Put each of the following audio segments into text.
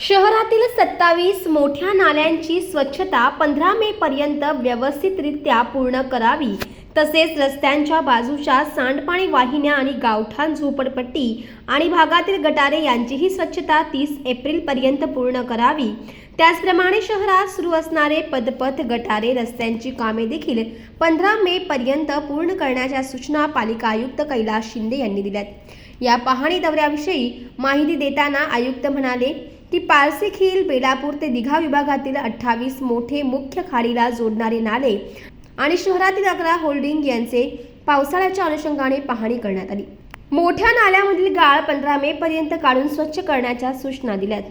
शहरातील 27 मोठ्या नाल्यांची स्वच्छता 15 मे पर्यंत व्यवस्थितरित्या पूर्ण करावी. तसेच रस्त्यांच्या बाजूच्या सांडपाणी वाहिन्या आणि गावठाण झोपडपट्टी आणि भागातील गटारे यांचीही स्वच्छता 30 एप्रिल पर्यंत पूर्ण करावी. त्याचप्रमाणे शहरात सुरू असणारे पदपथ, गटारे, रस्त्यांची कामे देखील 15 मे पर्यंत पूर्ण करण्याच्या सूचना पालिका आयुक्त कैलास शिंदे यांनी दिल्यात. या पाहणी दौऱ्याविषयी माहिती देताना आयुक्त म्हणाले की पारसीखिल, बेलापूर ते दिघा विभागातील 28 मोठे मुख्य खाडीला जोडणारे नाले आणि शहरातील 11 होल्डिंग यांचे पावसाळ्याच्या अनुषंगाने पाहणी करण्यात आली. मोठ्या नाल्यामधील गाळ 15 मे पर्यंत काढून स्वच्छ करण्याच्या सूचना दिल्यात.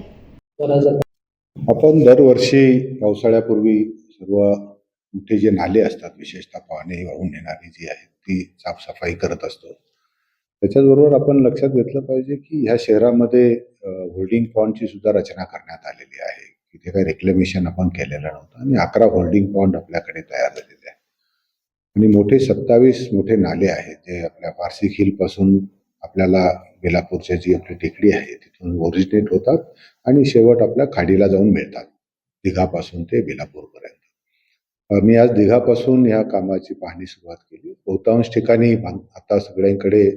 आपण दरवर्षी पावसाळ्यापूर्वी सर्व मोठे जे नाले असतात, विशेषतः पाणी वाहून येणारी जी आहे ती साफसफाई करत असतो. त्याच्याचबरोबर आपण लक्षात घेतलं पाहिजे की ह्या शहरामध्ये होल्डिंग पॉन्डची सुद्धा रचना करण्यात आलेली आहे. तिथे काही रेक्लेमेशन आपण केलेलं नव्हतं आणि 11 होल्डिंग पॉन्ड आपल्याकडे तयार झालेले आहे आणि मोठे 27 मोठे नाले आहेत जे आपल्या पारसी पासून आपल्याला बेलापूरची जी आपली टेकडी आहे तिथून ओरिजिनेट होतात आणि शेवट आपल्या खाडीला जाऊन मिळतात, दिघापासून ते बेलापूरपर्यंत. मी आज दिघापासून ह्या कामाची पाहणी सुरुवात केली. बहुतांश ठिकाणी आता सगळ्यांकडे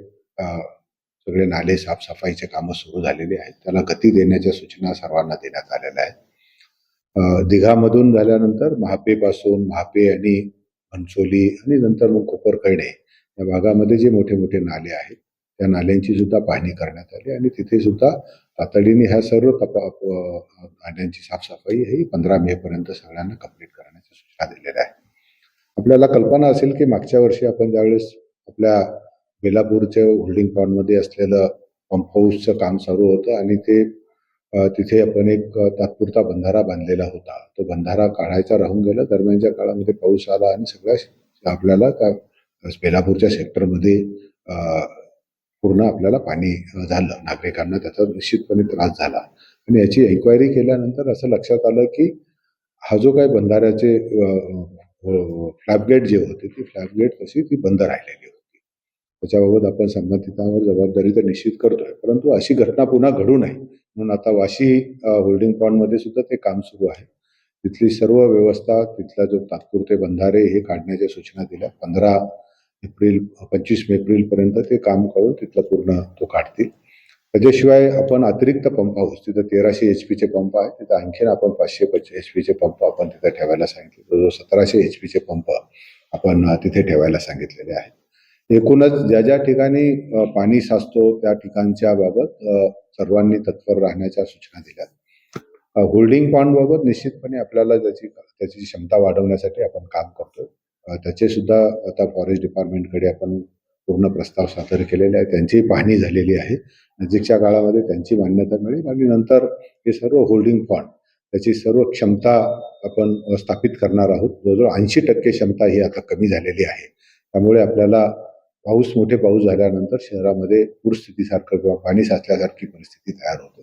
सगळे नाले साफसफाईचे कामं सुरू झालेली आहेत. त्याला गती देण्याच्या सूचना सर्वांना देण्यात आलेल्या आहेत. दिघामधून झाल्यानंतर महापेपासून महापे आणि घनसोली आणि नंतर मग कोपरखैरणे या भागामध्ये जे मोठे मोठे नाले आहेत त्या नाल्यांची सुद्धा पाहणी करण्यात आली आणि तिथे सुद्धा तातडीने ह्या सर्व नाल्यांची साफसफाई ही 15 मे पर्यंत सगळ्यांना कंप्लीट करण्याच्या सूचना दिलेल्या आहेत. आपल्याला कल्पना असेल की मागच्या वर्षी आपण ज्यावेळेस आपल्या बेलापूरच्या होल्डिंग पॉन्डमध्ये असलेलं पंप हाऊसचं काम चालू होतं आणि ते तिथे आपण एक तात्पुरता बंधारा बांधलेला होता. तो बंधारा काढायचा राहून गेला. दरम्यानच्या काळामध्ये पाऊस आला आणि सगळ्या आपल्याला त्या बेलापूरच्या सेक्टरमध्ये पूर्ण आपल्याला पाणी झालं. नागरिकांना त्याचा निश्चितपणे त्रास झाला आणि याची एन्क्वायरी केल्यानंतर असं लक्षात आलं की हा जो काही बंधाऱ्याचे फ्लॅपगेट जे होते ती फ्लॅपगेट कशी ती बंद राहिलेली होती. त्याच्याबाबत आपण संबंधितांवर जबाबदारी तर निश्चित करतोय, परंतु अशी घटना पुन्हा घडू नये म्हणून आता वाशी होल्डिंग पॉन्डमध्ये सुद्धा ते काम सुरू आहे. तिथली सर्व व्यवस्था, तिथला जो तात्पुरते बंधारे हे काढण्याच्या सूचना दिल्या. 25 एप्रिल पर्यंत ते काम करून तिथलं पूर्ण तो काढतील. त्याच्याशिवाय आपण अतिरिक्त पंप हाऊस, तिथं 1300 HP पंप आहे, तिथं आणखीन आपण 500 HP पंप आपण तिथे ठेवायला सांगितले. जो 1700 HP पंप आपण तिथे ठेवायला सांगितलेले आहेत. एकूणच ज्या ज्या ठिकाणी पाणी साचतो त्या ठिकाणच्या बाबत सर्वांनी तत्पर राहण्याच्या सूचना दिल्या. होल्डिंग पॉन्ड बाबत निश्चितपणे आपल्याला त्याची क्षमता वाढवण्यासाठी आपण काम करतो. त्याचे सुद्धा आता फॉरेस्ट डिपार्टमेंटकडे आपण पूर्ण प्रस्ताव सादर केलेले आहे. त्यांची पाहणी झालेली आहे. नजीकच्या काळामध्ये त्यांची मान्यता मिळेल आणि नंतर हे सर्व होल्डिंग पॉन्ड त्याची सर्व क्षमता आपण स्थापित करणार आहोत. जवळजवळ 80% क्षमता ही आता कमी झालेली आहे. त्यामुळे आपल्याला मोठे पाऊस झाल्यानंतर शहरामध्ये पूरस्थितीसारखं किंवा पाणी साचल्यासारखी परिस्थिती तयार होते.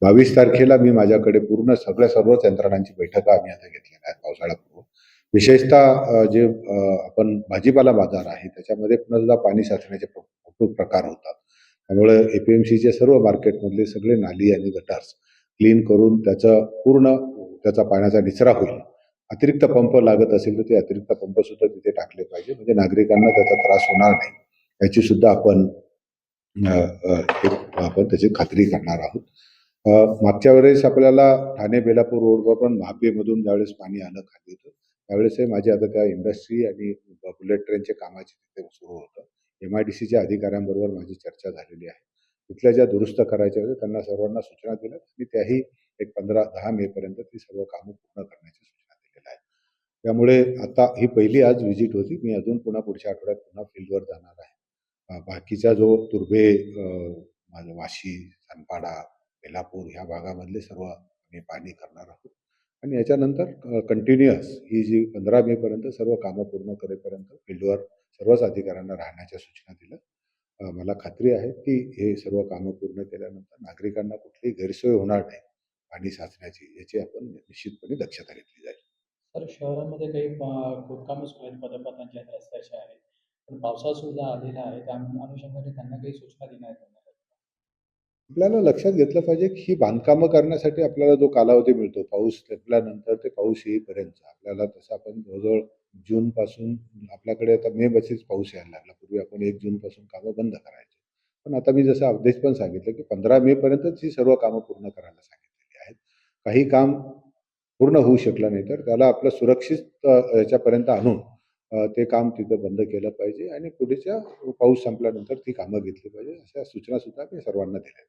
22 तारखेला मी माझ्याकडे पूर्ण सर्वच यंत्रणांची बैठका आम्ही आता घेतलेल्या आहेत पावसाळ्यापूर्वी. विशेषतः जे आपण भाजीपाला बाजार आहे त्याच्यामध्ये पुन्हा पाणी साचण्याचे भरपूर प्रकार होतात. त्यामुळे APMCच्या सर्व मार्केटमधले सगळे नाली आणि गटार्स क्लीन करून त्याचा पाण्याचा निचरा होईल. अतिरिक्त पंप लागत असेल तर ते अतिरिक्त पंप सुद्धा तिथे टाकले पाहिजे, म्हणजे नागरिकांना त्याचा त्रास होणार नाही याची सुद्धा आपण त्याची खात्री करणार आहोत. मागच्या वेळेस आपल्याला ठाणे बेलापूर रोडवर पण महापेमधून ज्यावेळेस पाणी आलं खाली होतं त्यावेळेस माझे आता त्या इंडस्ट्री आणि बुलेट ट्रेनचे कामाचे तिथे सुरू होतं. MIDCच्या अधिकाऱ्यांबरोबर माझी चर्चा झालेली आहे. तिथल्या ज्या दुरुस्त करायच्या होत्या त्यांना सर्वांना सूचना दिल्या आणि त्याही एक 15-10 मे पर्यंत ती सर्व कामं पूर्ण करण्याची सूचना दिलेल्या आहेत. त्यामुळे आता ही पहिली आज व्हिजिट होती. मी अजून पुढच्या आठवड्यात पुन्हा फील्डवर जाणार आहे. बाकीचा जो तुर्भे, वाशी, सानपाडा, बेलापूर ह्या भागामधले सर्व आम्ही पाहणी करणार आहोत आणि याच्यानंतर कंटिन्युअस ही जी 15 मे पर्यंत सर्व कामं पूर्ण करेपर्यंत फील्डवर सर्वच अधिकाऱ्यांना राहण्याच्या सूचना दिल्या. मला खात्री आहे की हे सर्व कामं पूर्ण केल्यानंतर नागरिकांना कुठलीही गैरसोय होणार नाही पाणी साचण्याची, याची आपण निश्चितपणे दक्षता घेतली जाईल. तर शहरामध्ये काही खोदकामं सुरू आहेत, पदपथांच्या आहेत, रस्त्याच्या आहेत. पण पावसाळा सुद्धा आलेला आहे. त्या अनुषंगाने त्यांना काही सूचना देण्यात येणार आहेत. आपल्याला लक्षात घेतलं पाहिजे की ही बांधकामं करण्यासाठी आपल्याला जो कालावधी मिळतो, पाऊस संपल्यानंतर ते पाऊस येईपर्यंतचा, आपल्याला तसं आपण जवळ-जवळ जूनपासून आपल्याकडे आता मेपासूनच पाऊस यायला लागला. पूर्वी आपण 1 जूनपासून कामं बंद करायचो. पण आता मी जसं आदेश पण सांगितलं, की 15 मे पर्यंतच ही सर्व कामं पूर्ण करायला सांगितलेली आहेत. काही काम पूर्ण होऊ शकलं नाही, तर त्याला आपलं सुरक्षित याच्यापर्यंत आणून ते काम तिथं बंद केलं पाहिजे आणि पुढच्या पाऊस संपल्यानंतर ती कामं घेतली पाहिजे, अशा सूचनासुद्धा मी सर्वांना दिल्या आहेत.